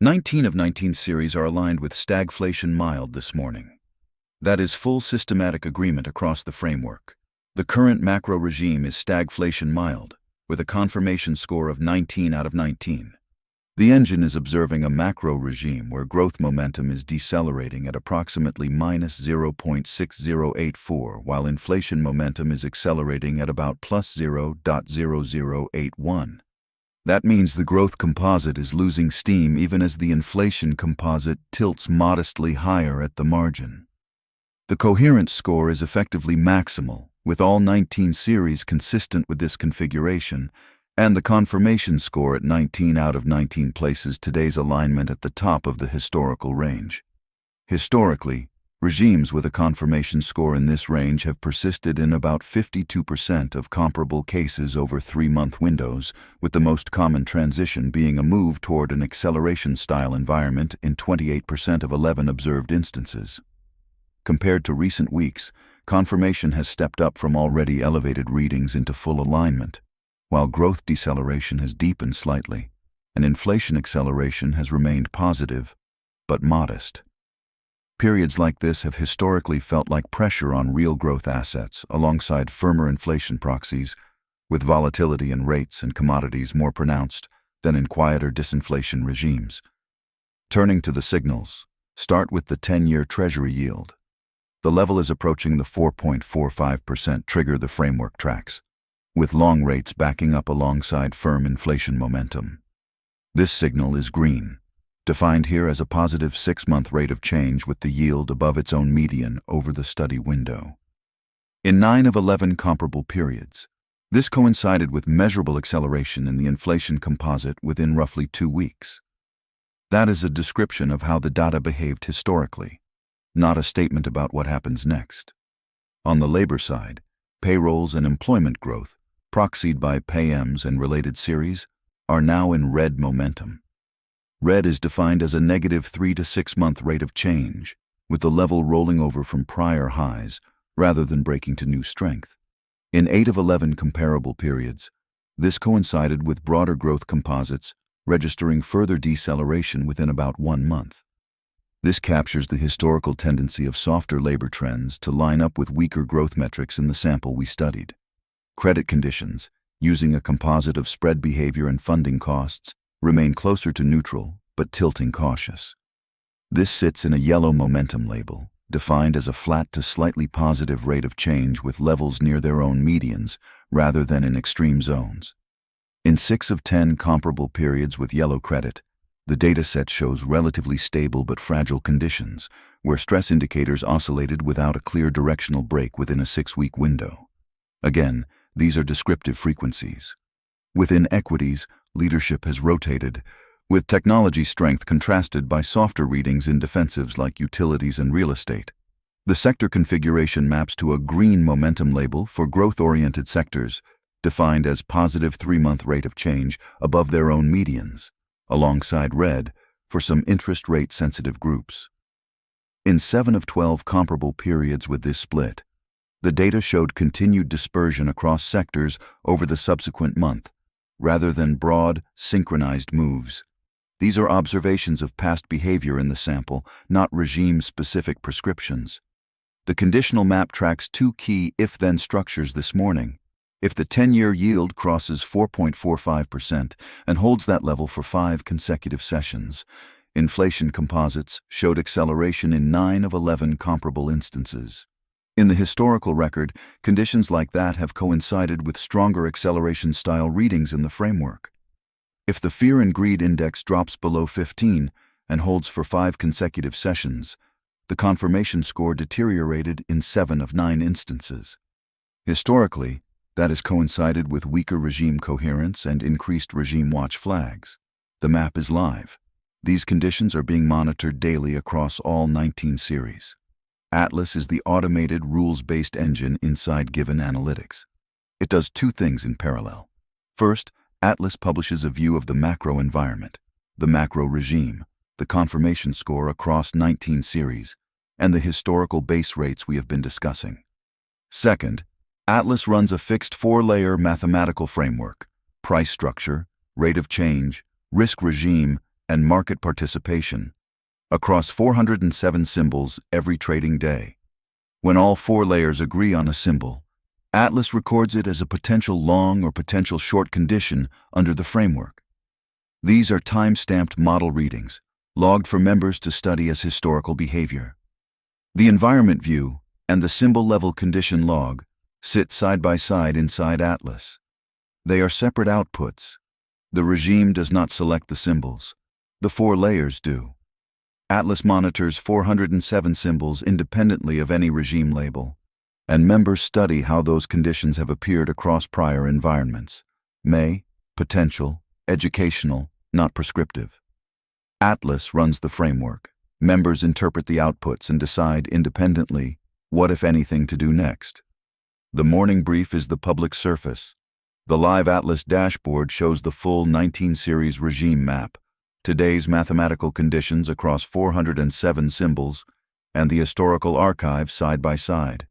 19 of 19 series are aligned with stagflation mild this morning. That is full systematic agreement across the framework. The current macro regime is stagflation mild, with a confirmation score of 19 out of 19. The engine is observing a macro regime where growth momentum is decelerating at approximately minus 0.6084, while inflation momentum is accelerating at about plus 0.0081. That means the growth composite is losing steam even as the inflation composite tilts modestly higher at the margin. The coherence score is effectively maximal, with all 19 series consistent with this configuration, and the confirmation score at 19 out of 19 places today's alignment at the top of the historical range. Historically, regimes with a confirmation score in this range have persisted in about 52% of comparable cases over 3-month windows, with the most common transition being a move toward an acceleration-style environment in 28% of 11 observed instances. Compared to recent weeks, confirmation has stepped up from already elevated readings into full alignment, while growth deceleration has deepened slightly, and inflation acceleration has remained positive, but modest. Periods like this have historically felt like pressure on real growth assets alongside firmer inflation proxies, with volatility in rates and commodities more pronounced than in quieter disinflation regimes. Turning to the signals, start with the 10-year Treasury yield. The level is approaching the 4.45% trigger the framework tracks, with long rates backing up alongside firm inflation momentum. This signal is green, defined here as a positive 6-month rate of change with the yield above its own median over the study window. In 9 of 11 comparable periods, this coincided with measurable acceleration in the inflation composite within roughly 2 weeks. That is a description of how the data behaved historically, not a statement about what happens next. On the labor side, payrolls and employment growth, proxied by PAYMs and related series, are now in red momentum. Red is defined as a negative 3 to 6 month rate of change, with the level rolling over from prior highs rather than breaking to new strength. In 8 of 11 comparable periods, this coincided with broader growth composites registering further deceleration within about 1 month. This captures the historical tendency of softer labor trends to line up with weaker growth metrics in the sample we studied. Credit conditions, using a composite of spread behavior and funding costs, remain closer to neutral, but tilting cautious. This sits in a yellow momentum label, defined as a flat to slightly positive rate of change with levels near their own medians, rather than in extreme zones. In 6 of 10 comparable periods with yellow credit, the dataset shows relatively stable but fragile conditions, where stress indicators oscillated without a clear directional break within a 6-week window. Again, these are descriptive frequencies. Within equities, leadership has rotated, with technology strength contrasted by softer readings in defensives like utilities and real estate. The sector configuration maps to a green momentum label for growth-oriented sectors, defined as positive 3-month rate of change above their own medians, alongside red for some interest rate-sensitive groups. In 7 of 12 comparable periods with this split, the data showed continued dispersion across sectors over the subsequent month, rather than broad, synchronized moves. These are observations of past behavior in the sample, not regime-specific prescriptions. The conditional map tracks 2 key if-then structures this morning. If the 10-year yield crosses 4.45% and holds that level for 5 consecutive sessions, inflation composites showed acceleration in 9 of 11 comparable instances. In the historical record, conditions like that have coincided with stronger acceleration-style readings in the framework. If the Fear and Greed Index drops below 15 and holds for 5 consecutive sessions, the confirmation score deteriorated in 7 of 9 instances. Historically, that has coincided with weaker regime coherence and increased regime watch flags. The map is live. These conditions are being monitored daily across all 19 series. Atlas is the automated, rules-based engine inside Given Analytics. It does 2 things in parallel. First, Atlas publishes a view of the macro environment, the macro regime, the confirmation score across 19 series, and the historical base rates we have been discussing. Second, Atlas runs a fixed 4-layer mathematical framework: price structure, rate of change, risk regime, and market participation, across 407 symbols every trading day. When all 4 layers agree on a symbol, Atlas records it as a potential long or potential short condition under the framework. These are time-stamped model readings, logged for members to study as historical behavior. The environment view and the symbol-level condition log sit side by side inside Atlas. They are separate outputs. The regime does not select the symbols. The 4 layers do. Atlas monitors 407 symbols independently of any regime label, and members study how those conditions have appeared across prior environments. Potential, educational, not prescriptive. Atlas runs the framework. Members interpret the outputs and decide independently what, if anything, to do next. The morning brief is the public surface. The live Atlas dashboard shows the full 19 series regime map, today's mathematical conditions across 407 symbols, and the historical archive side by side.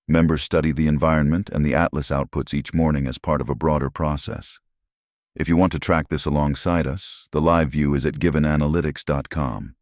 Members study the environment and the Atlas outputs each morning as part of a broader process. If you want to track this alongside us, the live view is at givenanalytics.com.